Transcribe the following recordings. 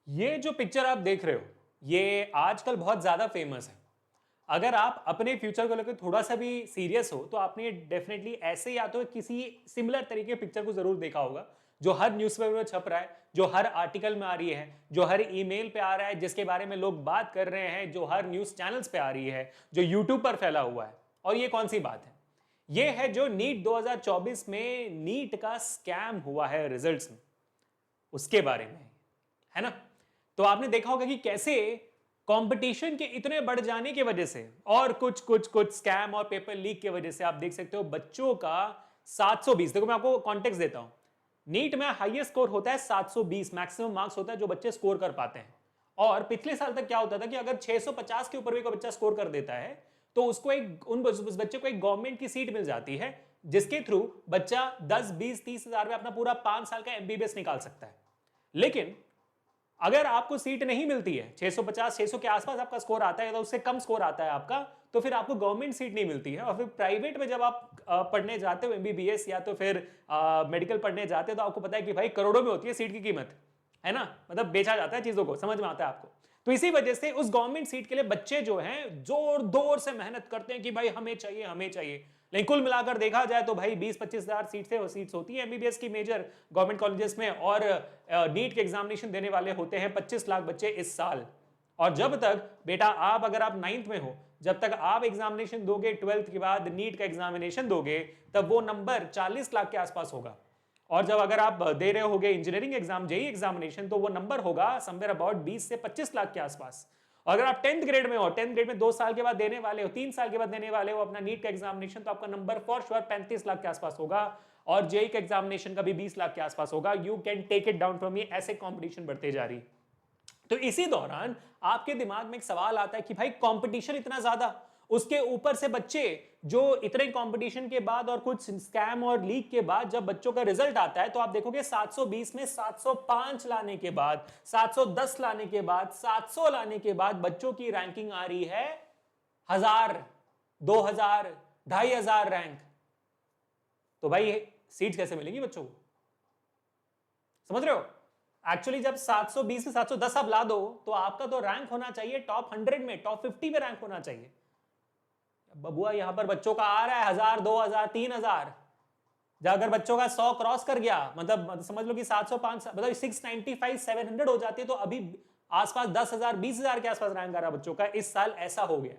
ये जो पिक्चर आप देख रहे हो, ये आजकल बहुत ज्यादा फेमस है। अगर आप अपने फ्यूचर को लेकर थोड़ा सा भी सीरियस हो तो आपने डेफिनेटली ऐसे या तो किसी सिमिलर तरीके पिक्चर को जरूर देखा होगा, जो हर न्यूज़पेपर में छप रहा है, जो हर आर्टिकल में आ रही है, जो हर ईमेल पे आ रहा है, जिसके बारे में लोग बात कर रहे हैं, जो हर न्यूज़ चैनल्स पे आ रही है, जो यूट्यूब पर फैला हुआ है। और ये कौन सी बात है? ये है जो नीट 2024 में नीट का स्कैम हुआ है रिजल्ट्स में, उसके बारे में है ना। तो आपने देखा होगा कि कैसे कंपटीशन के इतने बढ़ जाने की वजह से और कुछ स्कैम और पेपर लीक की वजह से आप देख सकते हो बच्चों का 720, देखो मैं आपको कॉन्टेक्स्ट देता हूं। नीट में हाईएस्ट स्कोर होता है 720, मैक्सिमम मार्क्स होता है जो बच्चे स्कोर कर पाते हैं। और पिछले साल तक क्या होता था कि अगर 650 के ऊपर भी कोई बच्चा स्कोर कर देता है तो उसको उस बच्चे को एक गवर्नमेंट की सीट मिल जाती है, जिसके थ्रू बच्चा 10 20 30 हजार में अपना पूरा 5 साल का एमबीबीएस निकाल सकता है। लेकिन अगर आपको सीट नहीं मिलती है, 650 600 के आसपास आपका स्कोर आता है तो उससे कम स्कोर आता है आपका, तो फिर आपको गवर्नमेंट सीट नहीं मिलती है। और फिर प्राइवेट में जब आप पढ़ने जाते हो एमबीबीएस या तो फिर मेडिकल पढ़ने जाते हो तो आपको पता है कि भाई करोड़ों में होती है सीट की कीमत, है ना। मतलब बेचा जाता है चीजों को, समझ में आता है आपको। तो इसी वजह से उस गवर्नमेंट सीट के लिए बच्चे जो हैं जोर दोर से मेहनत करते हैं कि भाई हमें चाहिए हमें चाहिए। लेकिन कुल मिलाकर देखा जाए तो भाई 20-25 हजार सीट्स होती है एमबीबीएस की मेजर गवर्नमेंट कॉलेजेस में, और नीट के एग्जामिनेशन देने वाले होते हैं 25 लाख बच्चे इस साल। और जब तक बेटा आप, अगर आप 9th में हो, जब तक आप एग्जामिनेशन दोगे 12th के बाद नीट का एग्जामिनेशन दोगे, तब वो नंबर 40 लाख के आसपास होगा। और जब अगर आप दे रहे होगे इंजीनियरिंग एग्जाम, जेई एग्जामिनेशन, तो वो नंबर होगा समवेयर अबाउट 20 से 25 लाख के आसपास। और अगर आप 10th ग्रेड में हो, 10th ग्रेड में 2 साल के बाद देने वाले हो, 3 साल के बाद देने वाले हो अपना नीट का एग्जामिनेशन, तो आपका नंबर फॉर श्योर 35 लाख के आसपास होगा। और जेई का एग्जामिनेशन का भी 20 लाख के आसपास होगा। You can take it down from me, ऐसे कॉम्पिटिशन बढ़ते जा रही। तो इसी दौरान आपके दिमाग में एक सवाल आता है कि भाई कंपटीशन इतना ज्यादा, उसके ऊपर से बच्चे जो इतने कंपटीशन के बाद और कुछ स्कैम और लीक के बाद जब बच्चों का रिजल्ट आता है तो आप देखोगे 720 में 705 लाने के बाद, 710 लाने के बाद, 700 लाने के बाद बच्चों की रैंकिंग आ रही है 1000, 2000, 2500 रैंक। तो भाई सीट्स कैसे मिलेंगी बच्चों को? समझ रहे हो? एक्चुअली जब 720 से 710 आप ला दो तो आपका तो रैंक होना चाहिए टॉप 100 में, टॉप 50 में रैंक होना चाहिए। बबुआ यहां पर बच्चों का आ रहा है 1000, 2000, 3000। जब अगर बच्चों का 100 क्रॉस कर गया, मतलब समझ लो कि 700, 500, मतलब 695, 700 हो जाती है, तो अभी आसपास 10,000, 20,000 के आसपास रैंक आ रहा बच्चों का। इस साल ऐसा हो गया।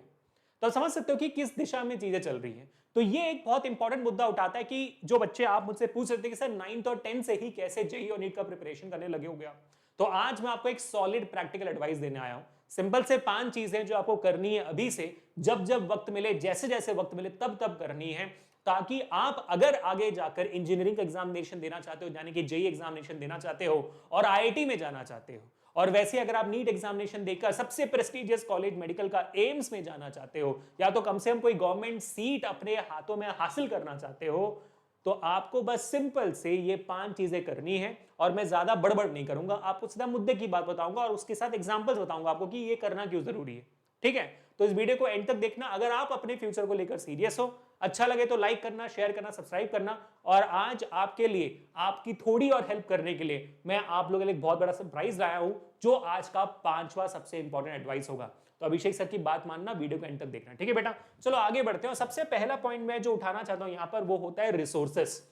तो समझ सकते हो कि किस दिशा में चीजें चल रही हैं। तो ये एक बहुत इंपॉर्टेंट मुद्दा उठाता है कि जो बच्चे आप मुझसे पूछ सकते हैं कि सर 9th और 10th से ही कैसे जेईई और नीट का प्रिपरेशन करने लगे हो गया, तो आज मैं आपको एक सॉलिड प्रैक्टिकल एडवाइस देने आया हूं। सिंपल से 5 चीजें जो आपको करनी है अभी से, जब जब वक्त मिले, जैसे जैसे वक्त मिले, तब तब करनी है, ताकि आप अगर आगे जाकर इंजीनियरिंग एग्जामिनेशन देना चाहते हो, यानी कि जेईई एग्जामिनेशन देना चाहते हो और आईआईटी में जाना चाहते हो, और वैसे अगर आप नीट एग्जामिनेशन देकर सबसे प्रेस्टिजियस कॉलेज मेडिकल का एम्स में जाना चाहते हो, या तो कम से कम कोई गवर्नमेंट सीट अपने हाथों में हासिल करना चाहते हो, तो आपको बस सिंपल से ये 5 चीजें करनी है। और मैं ज्यादा बड़बड़ नहीं करूंगा, आपको सीधा मुद्दे की बात बताऊंगा और उसके साथ एग्जांपल्स बताऊंगा आपको कि ये करना क्यों जरूरी है। ठीक है, तो इस वीडियो को एंड तक देखना अगर आप अपने फ्यूचर को लेकर सीरियस हो। अच्छा लगे तो लाइक करना, शेयर करना, सब्सक्राइब करना। और आज आपके लिए, आपकी थोड़ी और हेल्प करने के लिए मैं आप लोगों के लिए एक बहुत बड़ा सरप्राइज लाया हूं, जो आज का 5वां सबसे इंपॉर्टेंट एडवाइस होगा। तो अभिषेक सर की बात मानना, वीडियो को एंड तक देखना। ठीक है बेटा, चलो आगे बढ़ते हैं। और सबसे पहला पॉइंट मैं जो उठाना चाहता हूं यहां पर, वो होता है रिसोर्सेस।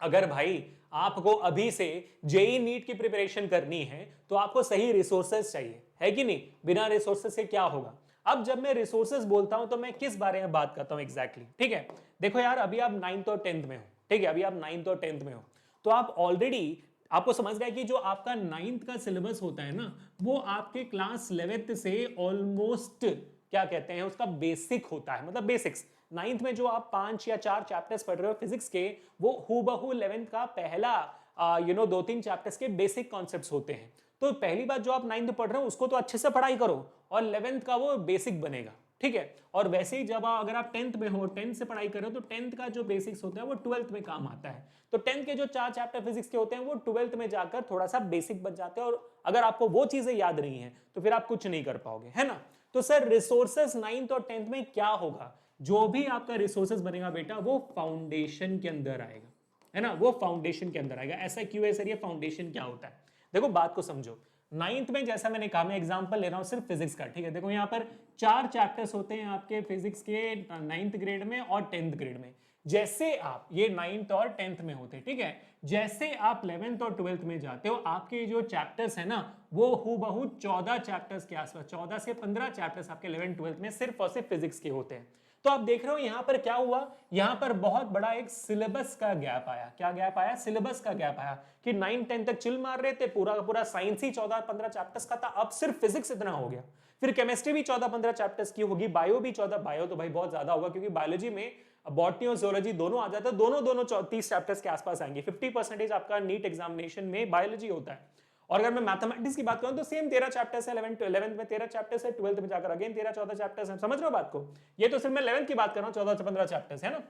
अगर भाई आपको अभी से जेई नीट की प्रिपरेशन करनी है तो आपको सही रिसोर्सेस चाहिए, है कि नहीं। बिना रिसोर्सेस से क्या होगा? अब जब मैं रिसोर्सेस बोलता हूं तो मैं किस बारे में बात करता हूं एग्जैक्टली, ठीक है। देखो यार, अभी आप 9th और 10th में हो, ठीक है, अभी आप 9th और 10th में हो, तो आप ऑलरेडी, आपको समझ रहा है कि जो आपका 9th का सिलेबस होता है ना, वो आपके क्लास 11th से ऑलमोस्ट क्या कहते हैं उसका बेसिक होता है, मतलब बेसिक्स। 9th में जो आप 5 या 4 चैप्टर्स पढ़ रहे हो फिजिक्स के, वो हूबहू 11th का पहला 2-3 चैप्टर्स के बेसिक कॉन्सेप्ट्स होते हैं। तो पहली बात, जो आप 9th पढ़ रहे हो उसको तो अच्छे से पढ़ाई करो और 11th का वो बेसिक बनेगा, ठीक है। और वैसे ही जब अगर आप 10th में हो, 10th से पढ़ाई कर रहे हो, तो 10th का जो बेसिक्स होता है वो 12th में काम आता है। तो 10th के जो 4 चैप्टर फिजिक्स के होते हैं वो 12th में जाकर थोड़ा सा बेसिक बन जाते हैं। और अगर आपको वो चीजें याद नहीं है तो फिर आप कुछ नहीं कर पाओगे, है ना। तो सर रिसोर्सेस 9th और 10th में क्या होगा? जो भी आपका रिसोर्सेस बनेगा बेटा, वो फाउंडेशन के अंदर आएगा, है ना, वो फाउंडेशन के अंदर आएगा। ऐसा क्यों है सर? ये फाउंडेशन क्या होता है? देखो बात को समझो। नाइन्थ में जैसा मैंने कहा, मैं एग्जांपल ले रहा हूं सिर्फ फिजिक्स का, ठीक है। देखो यहाँ पर 4 चैप्टर्स होते हैं आपके फिजिक्स के नाइन्थ ग्रेड में और 10th ग्रेड में। जैसे आप ये 9th और 10th में होते हैं, ठीक है। जैसे आप 11th और 12th में जाते हो, आपके जो चैप्टर्स है ना वो हूबहू 14 चैप्टर्स के आसपास, 14 से 15 चैप्टर्स आपके 11th 12th में सिर्फ और सिर्फ फिजिक्स के होते हैं। तो आप देख रहे हो यहां पर क्या हुआ, यहां पर बहुत बड़ा एक सिलेबस का गैप आया। क्या गैप आया? सिलेबस का गैप आया कि 9 10 तक चिल मार रहे थे, पूरा का पूरा साइंस ही 14-15 चैप्टर्स का था, अब सिर्फ फिजिक्स इतना हो गया। फिर केमिस्ट्री भी 14-15 चैप्टर्स की होगी, बायो भी 14, बायो तो भाई बहुत ज्यादा होगा क्योंकि बायोलॉजी में बॉटनी और जोलॉजी दोनों आ जाता है, दोनों 30 चैप्टर्स के आसपास आएंगे। 50% आपका नीट एग्जामिनेशन में बायोलॉजी होता है। और अगर मैं मैथमेटिक्स की बात करूं तो सेम 13 चैप्टर्स है, 11th में 13 चैप्टर्स है, 12th में जाकर अगेन 13-14 चैप्टर्स है। समझ रहे हो बात को? ये तो सिर्फ मैं 11th की बात कर रहा हूं, 14 से 15 चैप्टर्स है ना,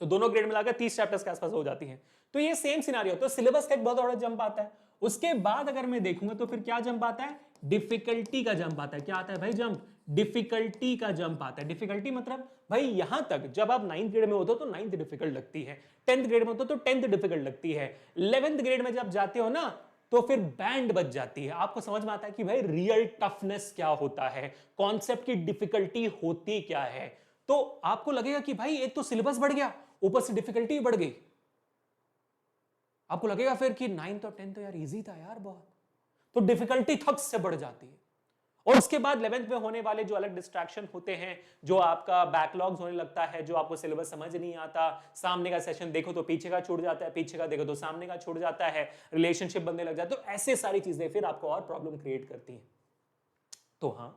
तो दोनों ग्रेड मिलाकर 30 चैप्टर्स के आसपास हो जाती है। तो ये सेम सिनारियो, तो सिलेबस का एक बहुत बड़ा जंप आता है। उसके बाद अगर मैं देखूंगा तो फिर क्या जंप आता है? डिफिकल्टी का जंप आता है। क्या आता है भाई? जंप, डिफिकल्टी का जंप आता है। डिफिकल्टी मतलब भाई यहां तक जब आप 9th ग्रेड में होते हो तो 9th डिफिकल्ट लगती है, 10th ग्रेड में होते हो तो 10th डिफिकल्ट लगती है, 11th ग्रेड में जब जाते हो ना तो फिर बैंड बच जाती है। आपको समझ में आता है कि भाई रियल टफनेस क्या होता है, कॉन्सेप्ट की डिफिकल्टी होती क्या है। तो आपको लगेगा कि भाई एक तो सिलेबस बढ़ गया, ऊपर से डिफिकल्टी बढ़ गई। आपको लगेगा फिर कि 9th और 10th तो यार इजी था यार बहुत, तो डिफिकल्टी थक से बढ़ जाती है। और उसके बाद 11th में होने वाले जो अलग डिस्ट्रैक्शन होते हैं, जो आपका बैकलॉग्स होने लगता है, जो आपको सिलेबस समझ नहीं आता, सामने का सेशन देखो तो पीछे का छूट जाता है, पीछे का देखो तो सामने का छूट जाता है, रिलेशनशिप बनने लग जाता है, तो ऐसे सारी चीजें फिर आपको और प्रॉब्लम क्रिएट करती हैं। तो हाँ,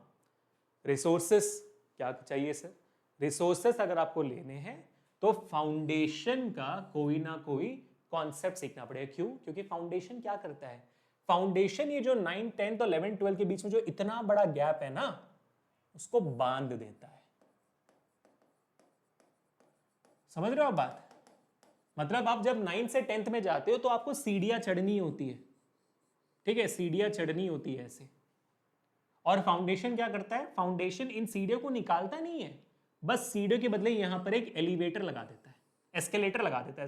रिसोर्सेस क्या चाहिए सर? रिसोर्सेस अगर आपको लेने हैं तो फाउंडेशन का कोई ना कोई कॉन्सेप्ट सीखना पड़ेगा। क्यों? क्योंकि फाउंडेशन क्या करता है? फाउंडेशन ये जो 9 10 और 11 12 के बीच में जो इतना बड़ा गैप है ना, उसको बांध देता है। समझ रहे हो आप बात? मतलब आप जब 9 से 10th में जाते हो तो आपको सीढ़ियां चढ़नी होती है, ठीक है, सीढ़ियां चढ़नी होती है ऐसे। और फाउंडेशन क्या करता है? फाउंडेशन इन सीढ़ियों को निकालता नहीं है, बस सीढ़ियों के बदले यहां पर एक एलिवेटर लगा देता है, एस्केलेटर लगा देता है।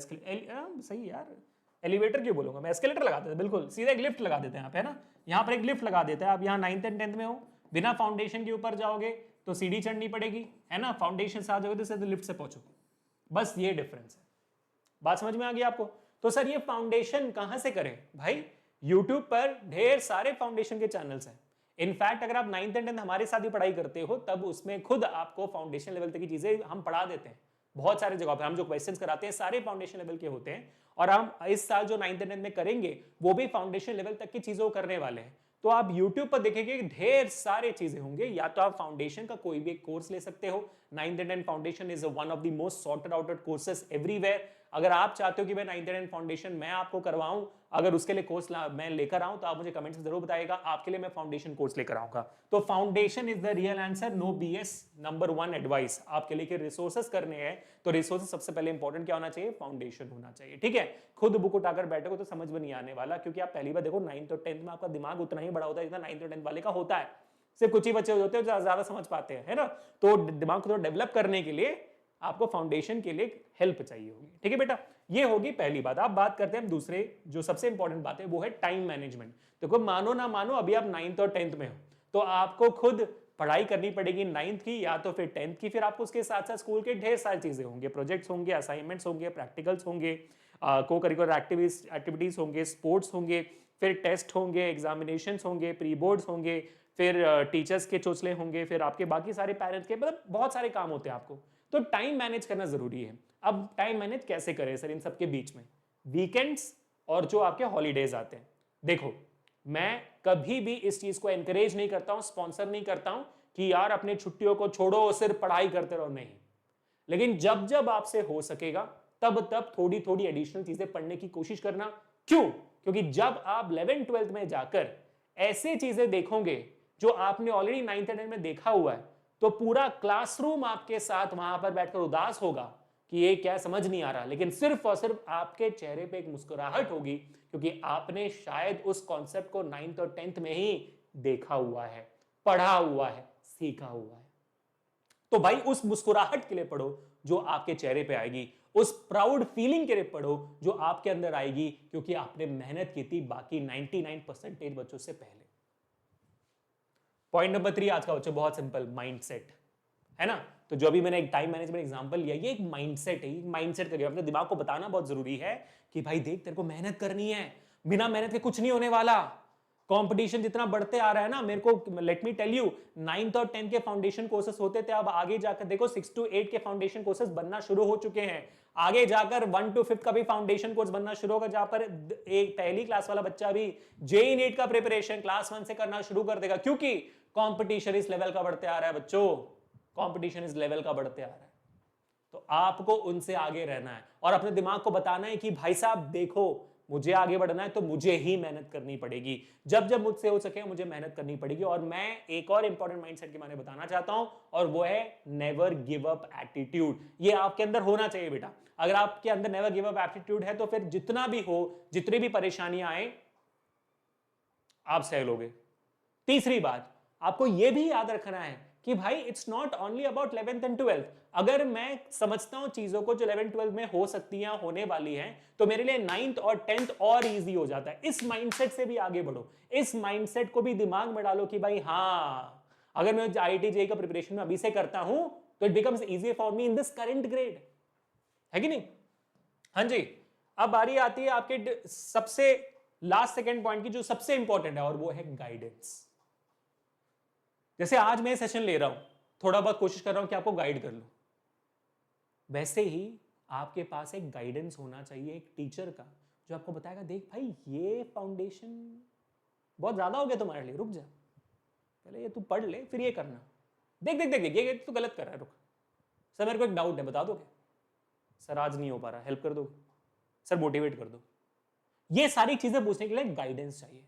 सही यार, एलिवेटर क्यों बोलूंगा मैं, एस्केलेटर लगा देता है, बिल्कुल सीधा एक लिफ्ट लगा देते हैं यहाँ पे, है ना। यहाँ पर एक लिफ्ट लगा देता है। आप यहाँ 9th और 10th में हो, बिना फाउंडेशन के ऊपर जाओगे तो सीढ़ी चढ़नी पड़ेगी, है ना। फाउंडेशन से आ जाओगे तो सीधे लिफ्ट से पहुंचोगे, बस ये डिफरेंस है। बात समझ में आ गई आपको? तो सर ये फाउंडेशन कहां से करें भाई? यूट्यूब पर ढेर सारे फाउंडेशन के चैनल्स हैं। इनफैक्ट अगर आप 9th और 10th हमारे साथ ही पढ़ाई करते हो तब उसमें खुद आपको फाउंडेशन लेवल तक की चीजें हम पढ़ा देते हैं। बहुत सारे जगह पर हम जो क्वेश्चंस कराते हैं सारे फाउंडेशन लेवल के होते हैं, और हम इस साल जो 9th और 10th में करेंगे वो भी फाउंडेशन लेवल तक की चीजों को करने वाले हैं। तो आप YouTube पर देखेंगे ढेर सारे चीजें होंगे। या तो आप फाउंडेशन का कोई भी एक कोर्स ले सकते हो, 9th और 10th foundation is one of the most sorted out courses everywhere. अगर आप चाहते हो कि मैं 9th और 10th फाउंडेशन मैं आपको करवाऊं, अगर उसके लिए कोर्स मैं लेकर आऊं तो आप मुझे कमेंट्स में जरूर बताइएगा, आपके लिए मैं फाउंडेशन कोर्स लेकर आऊंगा। तो foundation is the real answer, no BS. Number 1 advice आपके लिए कि रिसोर्सेस करने हैं तो रिसोर्सेस सबसे पहले इंपॉर्टेंट क्या होना चाहिए? फाउंडेशन होना चाहिए, ठीक है। खुद बुक उठाकर बैठोगे तो समझ में नहीं आने वाला, क्योंकि आप पहली बार देखो 9th और 10th में आपका दिमाग उतना ही बड़ा होता है जितना 9th और 10th वाले का होता है। सिर्फ कुछ ही बच्चे होते हैं जो ज्यादा समझ पाते हैं, है ना। तो दिमाग को थोड़ा डेवलप करने के लिए आपको फाउंडेशन के लिए हेल्प चाहिए होगी, ठीक है बेटा। ये होगी पहली बात। आप बात करते हैं दूसरे, जो सबसे इंपॉर्टेंट बात है वो है टाइम मैनेजमेंट। देखो मानो ना मानो अभी आप 9th और 10th में हो तो आपको खुद पढ़ाई करनी पड़ेगी 9th की या तो फिर 10th की, फिर आपको उसके साथ साथ स्कूल के ढेर सारी चीजें होंगे, प्रोजेक्ट्स होंगे, असाइनमेंट्स होंगे, प्रैक्टिकल्स होंगे, को करिकुलर एक्टिविटीज होंगे, स्पोर्ट्स होंगे, फिर टेस्ट होंगे, एग्जामिनेशंस होंगे, प्री बोर्ड्स होंगे, फिर टीचर्स के चोचले होंगे, फिर आपके बाकी सारे पेरेंट्स के, मतलब बहुत सारे काम होते हैं आपको। तो टाइम मैनेज करना जरूरी है। अब टाइम मैनेज कैसे करें सर इन सबके बीच में? वीकेंड्स और जो आपके हॉलीडेज आते हैं, देखो मैं कभी भी इस चीज को एनकरेज नहीं करता हूं, स्पॉन्सर नहीं करता हूं कि यार अपनी छुट्टियों को छोड़ो सिर्फ पढ़ाई करते रहो, नहीं। लेकिन जब जब आपसे हो सकेगा तब तब थोड़ी थोड़ी एडिशनल चीजें पढ़ने की कोशिश करना। क्यों? क्योंकि जब आप 11 12 में जाकर ऐसे चीजें देखोगे जो आपने ऑलरेडी 9th और 10th में देखा हुआ है, तो पूरा क्लासरूम आपके साथ वहां पर बैठकर उदास होगा कि ये क्या समझ नहीं आ रहा, लेकिन सिर्फ और सिर्फ आपके चेहरे पे एक मुस्कुराहट होगी क्योंकि आपने शायद उस कॉन्सेप्ट को 9th और 10th में ही देखा हुआ है, पढ़ा हुआ है, सीखा हुआ है। तो भाई उस मुस्कुराहट के लिए पढ़ो जो आपके चेहरे पे आएगी। उस प्राउड फीलिंग के लिए पढ़ो जो आपके अंदर आएगी क्योंकि आपने मेहनत की थी बाकी 99% बच्चों से पहले। पॉइंट नंबर 3 आज का बच्चों बहुत सिंपल, माइंडसेट, है ना। तो जो अभी मैंने एक टाइम मैनेजमेंट एग्जांपल लिया, ये एक माइंडसेट है। माइंडसेट करिए, अपने दिमाग को बताना बहुत जरूरी है कि भाई देख तेरे को मेहनत करनी है, बिना मेहनत के कुछ नहीं होने वाला। कंपटीशन जितना बढ़ते आ रहा है ना, मेरे को let me tell you, 9th और 10th के फाउंडेशन कोर्सेस होते थे, अब आगे जाकर देखो 6 to 8 के फाउंडेशन कोर्सेस बनना शुरू हो चुके हैं। आगे जाकर 1 to 5 का भी फाउंडेशन कोर्स बनना शुरू होगा, जहां पर एक पहली क्लास वाला बच्चा भी जेईई नीट का प्रिपरेशन क्लास 1 से करना शुरू कर देगा, क्योंकि कंपटीशन इस लेवल का बढ़ते आ रहा है बच्चों, कंपटीशन इस लेवल का बढ़ते आ रहा है। तो आपको उनसे आगे रहना है और अपने दिमाग को बताना है कि भाई साहब देखो, मुझे आगे बढ़ना है तो मुझे ही मेहनत करनी पड़ेगी, जब जब मुझसे हो सके मुझे मेहनत करनी पड़ेगी। और मैं एक और इंपॉर्टेंट माइंडसेट के बारे में बताना चाहता हूं, और वो है नेवर गिव अप एटीट्यूड। ये आपके अंदर होना चाहिए बेटा। अगर आपके अंदर नेवर गिव अप एटीट्यूड है तो फिर जितना भी हो, जितनी भी परेशानियां आए, आप सह लोगे। तीसरी बात, आपको यह भी याद रखना है कि भाई it's not only about 11th and 12th। अगर मैं समझता हूं चीजों को जो 11th 12th में हो सकती हैं, होने वाली हैं, तो मेरे लिए 9th और 10th और इजी हो जाता है। इस माइंडसेट से भी आगे बढ़ो, इस माइंडसेट को भी दिमाग में डालो कि भाई हाँ, अगर मैं IIT JEE का प्रिपरेशन में अभी से करता हूं तो it becomes easy for me in this current grade, है कि नहीं। हाँ जी, अब बारी आती है आपके सबसे लास्ट सेकंड पॉइंट की, जो सबसे इंपॉर्टेंट है, और वो है गाइडेंस। जैसे आज मैं सेशन ले रहा हूं, थोड़ा बहुत कोशिश कर रहा हूं कि आपको गाइड कर लूं, वैसे ही आपके पास एक गाइडेंस होना चाहिए, एक टीचर का, जो आपको बताएगा देख भाई ये फाउंडेशन बहुत ज्यादा हो गया तुम्हारे लिए, रुक जा, पहले ये तू पढ़ ले फिर ये करना, देख देख देख ये तू गलत कर रहा है, रुक। सर मेरे को एक डाउट है, बता दोगे? सर आज नहीं हो पा रहा, हेल्प कर दो। सर मोटिवेट कर दो। ये सारी चीजें पूछने के लिए गाइडेंस चाहिए।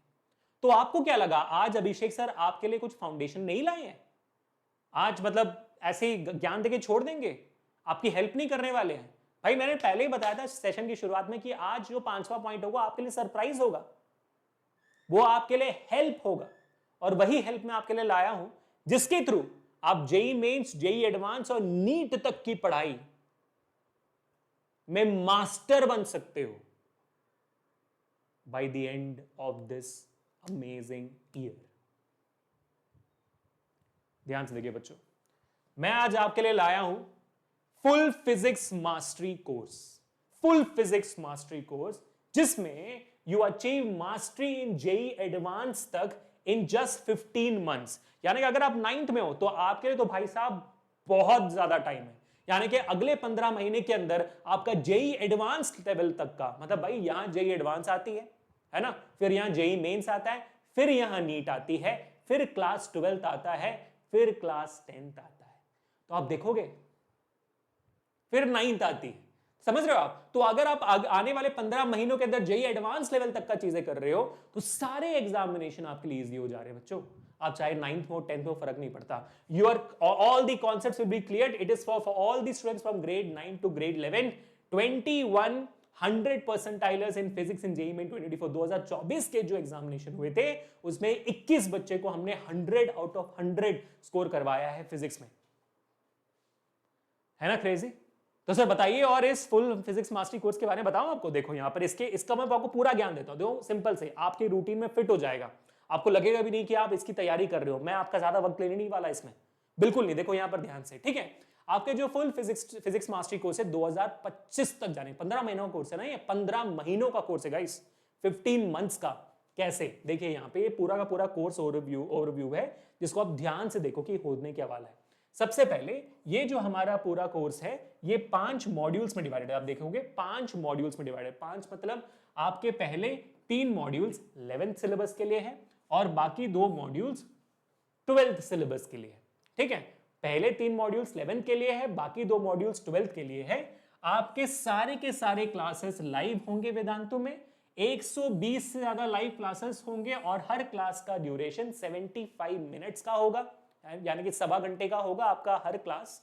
तो आपको क्या लगा आज अभिषेक सर आपके लिए कुछ फाउंडेशन नहीं लाए हैं? आज मतलब ऐसे ही ज्ञान देके छोड़ देंगे, आपकी हेल्प नहीं करने वाले हैं? भाई मैंने पहले ही बताया था सेशन की शुरुआत में कि आज जो 5वां पॉइंट होगा आपके लिए सरप्राइज होगा, वो आपके लिए हेल्प होगा, और वही हेल्प मैं आपके लिए लाया हूं जिसके थ्रू आप जेईई मेंस, जेईई एडवांस और नीट तक की पढ़ाई में मास्टर बन सकते हो by the end of this amazing year. ध्यान से देखिए बच्चों, मैं आज आपके लिए लाया हूं full physics mastery course, full physics mastery course, जिसमें you achieve mastery in JEE advance तक इन जस्ट 15 मंथ्स। यानी कि अगर आप 9th में हो तो आपके लिए तो भाई साहब बहुत ज्यादा टाइम है। यानी कि अगले 15 महीने के अंदर आपका जेईई एडवांस लेवल तक का, मतलब भाई यहां जेईई एडवांस आती है ना, फिर यहां जेईई मेंस आता है, फिर यहां नीट आती है, फिर क्लास 12th आता है, फिर क्लास 10th आता है, तो आप देखोगे फिर 9th आती है। समझ रहे हो आप? तो अगर आप आने वाले 15 महीनों के अंदर जेईई एडवांस लेवल तक का चीजें कर रहे हो तो सारे एग्जामिनेशन आपके लिए इजी हो जा रहे हैं बच्चों। आप चाहे 9th में हो 10th में, फर्क नहीं पड़ता। Your all the concepts will be clear. It is for all the students from grade 9 to grade 11। 21 100 परसेंटाइलर्स in physics in JEE main 2024 2024 के जो एग्जामिनेशन हुए थे उसमें 21 बच्चे को हमने 100 आउट ऑफ 100 स्कोर करवाया है फिजिक्स में, है ना क्रेजी। तो सर बताइए, और इस फुल फिजिक्स मास्टरी कोर्स के बारे में बताऊं आपको। देखो यहां पर इसका मैं आपको पूरा ज्ञान देता हूं, देखो सिंपल से आपके रूटीन में फिट हो जाएगा, आपको लगेगा भी नहीं कि आप इसकी तैयारी कर रहे हो। मैं आपका ज्यादा वक्त लेने नहीं वाला इसमें, बिल्कुल नहीं। देखो यहां पर ध्यान से, ठीक है। आपके जो फुल फिजिक्स मास्टरी कोर्स है 2025 तक जाने, 15 महीनों का कोर्स है ना, ये 15 महीनों का कोर्स है गाइस, 15 मंथ्स का। कैसे? देखिए यहां पे पूरा का पूरा कोर्स ओवरव्यू है, जिसको आप ध्यान से देखो कि होने क्या वाला है। सबसे पहले ये जो हमारा पूरा कोर्स है ये 5 मॉड्यूल्स में डिवाइडेड है। आप देखोगे 5 मॉड्यूल्स में डिवाइडेड। 5 मतलब आपके पहले 3 मॉड्यूल्स 11th सिलेबस के लिए है और बाकी 2 मॉड्यूल्स 12th सिलेबस के लिए है, ठीक है। पहले 3 मॉड्यूल्स 11th के लिए है, बाकी 2 मॉड्यूल्स 12th के लिए है। आपके सारे के सारे क्लासेस लाइव होंगे वेदांतु में, 120 से ज्यादा लाइव क्लासेस होंगे और हर क्लास का ड्यूरेशन 75 मिनट्स का होगा, यानी कि 1.25 घंटे का होगा आपका हर क्लास।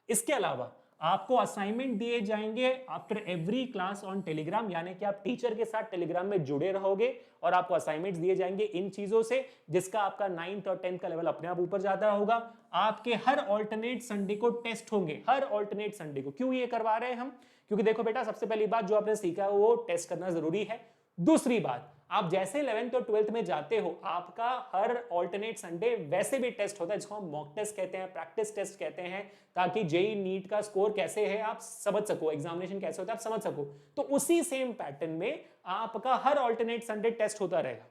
इसके अलावा आपको असाइनमेंट दिए जाएंगे after every class on Telegram, यानी कि आप टीचर के साथ टेलीग्राम में जुड़े रहोगे और आपको असाइनमेंट्स दिए जाएंगे इन चीजों से, जिसका आपका 9th और 10th का लेवल अपने आप ऊपर जाता होगा। आपके हर ऑल्टरनेट संडे को टेस्ट होंगे, हर ऑल्टरनेट संडे को। क्यों ये करवा रहे हैं हम? क्योंकि देखो बेटा, सबसे पहली बात जो आपने सीखा है वो टेस्ट करना जरूरी है। दूसरी बात, आप जैसे 11th और 12th में जाते हो, आपका हर ऑल्टरनेट संडे वैसे भी टेस्ट होता है, जिसको हम मॉक टेस्ट कहते हैं, प्रैक्टिस टेस्ट कहते हैं, ताकि जेई नीट का स्कोर कैसे है आप समझ सको, एग्जामिनेशन कैसे होता है आप समझ सको। तो उसी सेम पैटर्न में आपका हर ऑल्टरनेट संडे टेस्ट होता रहेगा,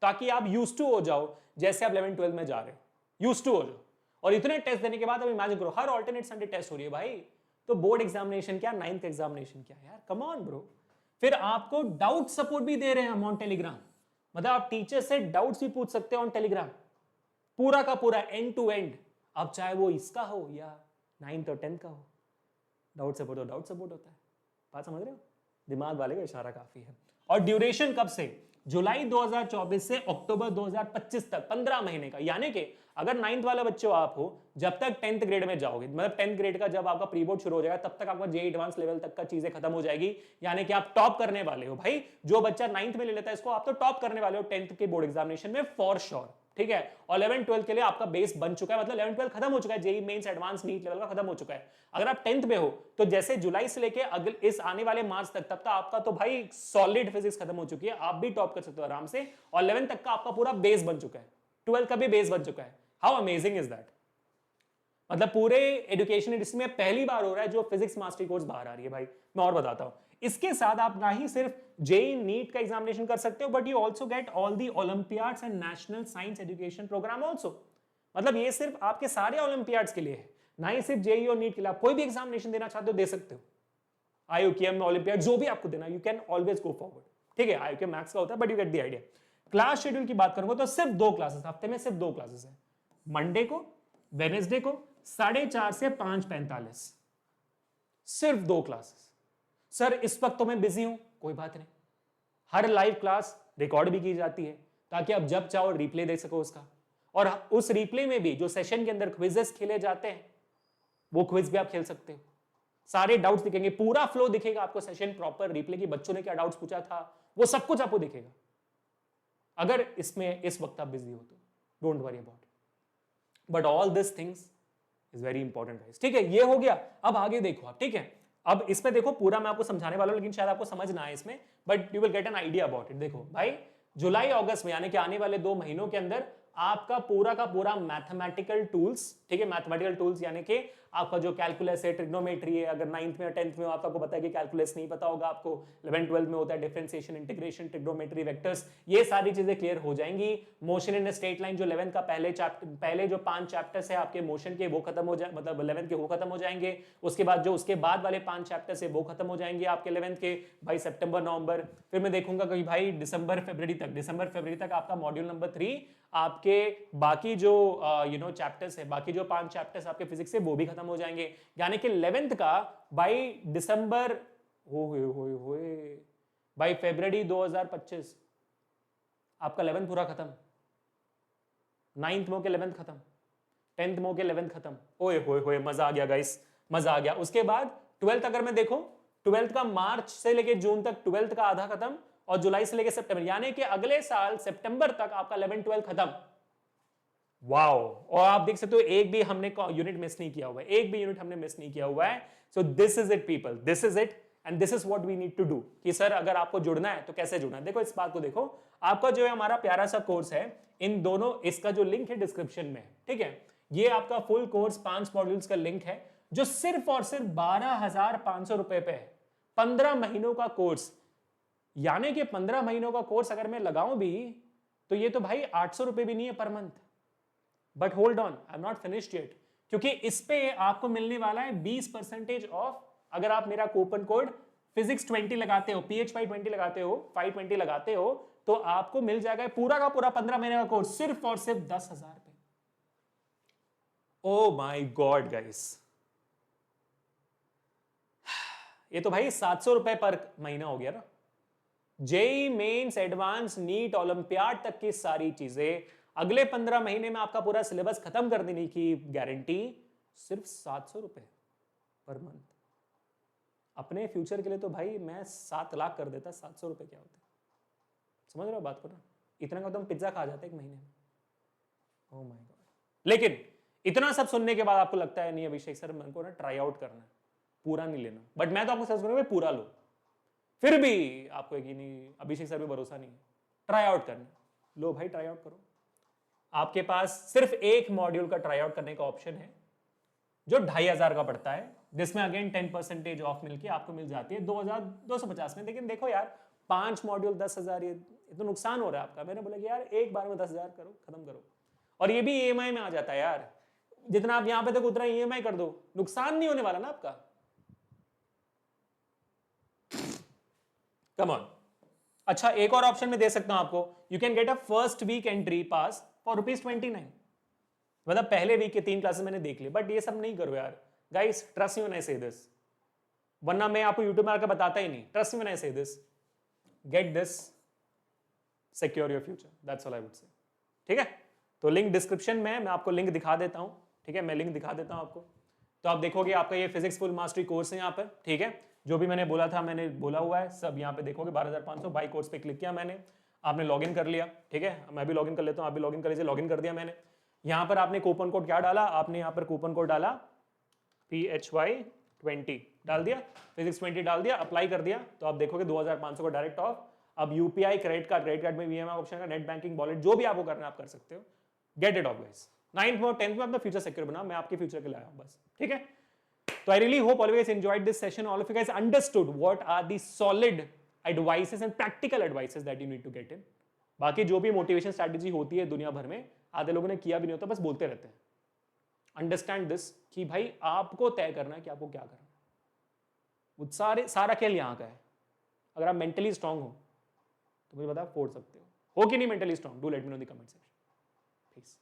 ताकि आप यूज्ड टू हो जाओ, जैसे आप 11th 12th में जा रहे हो, यूज्ड टू हो जाओ। और इतने टेस्ट देने के बाद अब इमेजिन करो हर ऑल्टरनेट संडे टेस्ट हो रही है भाई, तो बोर्ड एग्जामिनेशन क्या, 9th एग्जामिनेशन क्या यार, कम ऑन ब्रो। फिर आपको डाउट सपोर्ट भी दे रहे हैं हम ऑन टेलीग्राम, मतलब आप टीचर से डाउट्स भी पूछ सकते हो ऑन टेलीग्राम, पूरा का पूरा एंड टू एंड। अब चाहे वो इसका हो या 9th और 10th का हो, डाउट सपोर्ट हो, डाउट सपोर्ट होता है। बात समझ रहे हो? दिमाग वाले का इशारा काफी है। और ड्यूरेशन कब से? जुलाई 2024 से अक्टूबर 2025 तक, 15 महीने का। यानी कि अगर 9th वाला बच्चे आप हो, जब तक 10th ग्रेड में जाओगे, मतलब 10th ग्रेड का जब आपका प्री बोर्ड शुरू हो जाएगा, तब तक आपका जेई एडवांस लेवल तक का चीजें खत्म हो जाएगी। यानी कि आप टॉप करने वाले हो भाई। जो बच्चा 9th में ले लेता है इसको, आप तो टॉप करने वाले हो 10th के बोर्ड एग्जामिनेशन में फॉर श्योर, ठीक है। और 11th 12th के लिए आपका बेस बन चुका है, मतलब 11th 12th खत्म हो चुका है, JEE Mains Advanced NEET level का खत्म हो चुका है। अगर आप 10th में हो तो जैसे जुलाई से लेके अगले इस आने वाले मार्च तक, तब तक आपका तो भाई सॉलिड फिजिक्स खत्म हो चुकी है, आप भी टॉप कर सकते हो आराम से। और 11th तक का आपका पूरा बेस बन चुका है, 12th का भी बेस बन चुका है। How amazing is that? मतलब पूरे एजुकेशन हिस्ट्री में पहली बार हो रहा है जो फिजिक्स मास्टरी कोर्स बाहर आ रही है भाई। मैं और बताता हूं, इसके साथ आप ना ही सिर्फ जेई नीट का एग्जामिनेशन कर सकते हो, but you also get all the olympiads and national science education programme also. मतलब ये सिर्फ आपके सारे ओलंपियाड्स के लिए है, ना ही सिर्फ जेई और नीट के लिए। आप कोई भी एग्जामिनेशन देना चाहते हो दे सकते हो, आईयूकेएम ओलंपियाड जो भी आपको देना, you can always go forward, ठीक है। आईयूकेएम मैथ्स का होता है, but you get the idea. Class schedule की बात करूंगा तो सिर्फ 2 क्लासेस, हफ्ते में सिर्फ 2 क्लासेस है, मंडे को, वेनेसडे को 4:30 से 5:45, सिर्फ 2 क्लासेस। सर इस वक्त तो मैं बिजी हूं, कोई बात नहीं, हर लाइव क्लास रिकॉर्ड भी की जाती है, ताकि आप जब चाहो रिप्ले देख सको उसका। और उस रिप्ले में भी जो सेशन के अंदर क्विजेस खेले जाते हैं, वो क्विज भी आप खेल सकते हो। सारे डाउट्स दिखेंगे, पूरा फ्लो दिखेगा आपको, सेशन प्रॉपर, रिप्ले की बच्चों ने क्या डाउट्स पूछा था, वो सब कुछ आपको दिखेगा। अगर इसमें इस वक्त आप बिजी हो तो don't worry about it, but all this things is very important guys, ठीक है। ये हो गया, अब आगे देखो आप, ठीक है। अब इसमें देखो पूरा मैं आपको समझाने वाला हूं, लेकिन शायद आपको समझ ना आए इसमें, but you will get an idea about it. देखो भाई, जुलाई अगस्त में यानी कि आने वाले 2 महीनों के अंदर आपका पूरा का पूरा मैथमेटिकल टूल्स, ठीक है, मैथमेटिकल टूल्स यानी कि आपका जो कैलकुलस है, ट्रिग्नोमेट्री है, अगर 9th में या 10th में आपको पता है कि कैलकुलस नहीं पता होगा आपको, 11th 12th में होता है डिफरेंशिएशन, इंटीग्रेशन, ट्रिग्नोमेट्री, वेक्टर्स, ये सारी चीजें क्लियर हो जाएंगी। मोशन इन स्ट्रेट लाइन जो 11th का पहले जो 5 चैप्टर्स है आपके मोशन के, वो खत्म हो जाए, मतलब 11th के वो खत्म हो जाएंगे। उसके बाद जो उसके बाद वाले 5 चैप्टर्स है वो खत्म हो जाएंगे आपके 11th के भाई सितंबर नवंबर। फिर मैं देखूंगा कि भाई दिसंबर फरवरी तक आपका मॉड्यूल नंबर 3 आपके बाकी जो चैप्टर्स है, बाकी जो 5 चैप्टर्स आपके फिजिक्स से वो भी खत्म हो जाएंगे। यानी कि 11th का बाई दिसंबर हो बाई फरवरी 2025 आपका 11th पूरा खत्म, 9th मो के 11th खत्म, 10th मो के 11th खत्म। ओए होए मजा आ गया गाइस, मजा आ गया। उसके बाद 12th अगर मैं देखूं, 12th का मार्च से लेके जून तक 12th का आधा खत्म, और जुलाई से लेके सितंबर, यानी कि अगले साल सितंबर तक आपका 11th 12th खत्म। वाओ! और आप देख सकते हो एक भी हमने यूनिट मिस नहीं किया हुआ है, एक भी यूनिट हमने मिस नहीं किया हुआ है। So this is it people, this is it and this is what we need to do. कि सर अगर आपको जुड़ना है तो कैसे जुड़ना है? देखो इस बात को देखो, आपका जो है हमारा प्यारा सा कोर्स है, इन दोनों, इसका जो लिंक है डिस्क्रिप्शन में, ठीक है। ये आपका फुल कोर्स 5 मॉड्यूल्स का लिंक है, जो सिर्फ और सिर्फ 12,500 रुपए पे है। 15 महीनों का कोर्स, यानी कि 15 महीनों का कोर्स अगर मैं लगाऊं भी तो ये तो भाई 800 रुपए भी नहीं है per month. But hold on, I am not finished yet, क्योंकि इस पे आपको मिलने वाला है 20% ऑफ। अगर आप मेरा कूपन कोड फिजिक्स 20 लगाते हो, PH 20 लगाते हो, 520 लगाते हो, तो आपको मिल जाएगा पूरा का पूरा 15 महीने का कोर्स सिर्फ और सिर्फ 10,000 पे। ओ माय गॉड गाइस, ये तो भाई 700 रुपए पर महीना हो गया ना। JEE Mains, Advanced, NEET, olympiad तक की सारी चीजें अगले 15 महीने में आपका पूरा सिलेबस खत्म कर देने की गारंटी सिर्फ 700 रुपए। Per month. अपने फ्यूचर के लिए तो भाई मैं 7 लाख कर देता, 700 रुपये क्या होते हैं? समझ रहे हो बात को ना? इतना का तो हम पिज्जा खा जाते एक महीने में। Oh my God. लेकिन इतना सब सुनने के बाद आपको लगता है नहीं अभिषेक सर मेरे को ना ट्राई आउट करना है, पूरा नहीं लेना, बट मैं तो आपको सच बोलूंगा पूरा लो, फिर भी आपको यकीन नहीं, अभिषेक सर पे भरोसा नहीं है, ट्राई आउट करना, लो भाई ट्राई आउट करो। आपके पास सिर्फ एक मॉड्यूल का ट्राई आउट करने का ऑप्शन है जो 2500 का पड़ता है, जिसमें अगेन 10% ऑफ मिलके आपको मिल जाती है 2250 में। लेकिन देखो यार 5 मॉड्यूल 10,000, ये तो नुकसान हो रहा है आपका। मैंने बोला कि यार एक बार में 10,000 करो, खत्म करो, और ये भी ईएमआई में आ जाता है यार, जितना आप यहां पे तक उतना ईएमआई कर दो, नुकसान नहीं होने वाला ना आपका। Come on. अच्छा एक और ऑप्शन में दे सकता हूं आपको, you can get a first week entry pass for ₹29। मतलब पहले वीक के 3 क्लासेस मैंने देख ली, बट ये सब नहीं करो यार guys, trust me when I से दिस, वरना मैं आपको यूट्यूब में आकर बताता ही नहीं। ट्रस्ट मी व्हेन आई से this, get this, secure your future, that's all I would say. ठीक है, तो लिंक डिस्क्रिप्शन में, मैं आपको लिंक दिखा देता हूं। ठीक है, मैं लिंक दिखा देता हूं आपको, तो आप देखोगे आपका ये फिजिक्स फुल मास्टरी कोर्स है यहाँ पर। ठीक है, जो भी मैंने बोला था मैंने बोला हुआ है सब यहाँ पे देखोगे। 12,500 बाई कोर्स पे क्लिक किया मैंने, आपने लॉगिन कर लिया। ठीक है, मैं भी लॉगिन कर लेता हूँ, आप भी लॉगिन कर लीजिए। लॉगिन कर दिया मैंने। यहाँ पर आपने कूपन कोड क्या डाला, आपने यहाँ पर कूपन कोड डाला PHY20 डाल दिया, फिजिक्स 20 डाल दिया, अप्लाई कर दिया, तो आप देखोगे 2,500 का डायरेक्ट ऑफ। अब यूपीआई, क्रेडिट कार्ड में ईएमआई ऑप्शन का, नेट बैंकिंग, वॉलेट, जो भी आपको करना है आप कर सकते हो। Get it of guys. 9th में और 10th में अपना फ्यूचर सिक्योर बना, मैं आपके फ्यूचर के लिए आया हूं बस। ठीक है, तो I really hope all of you guys enjoyed this session, all of you guys understood what are the solid advices and practical advices that you need to get in. बाकी जो भी मोटिवेशन स्ट्रैटेजी होती है दुनिया भर में, आधे लोगों ने किया भी नहीं होता, बस बोलते रहते हैं। अंडरस्टैंड दिस कि भाई आपको तय करना है कि आपको क्या करना है। वो सारा खेल यहाँ का है। अगर आप मेंटली स्ट्रांग हो तो मुझे बता फोड़ सकते हो कि नहीं mentally strong? Do let me know in the comment section. Please.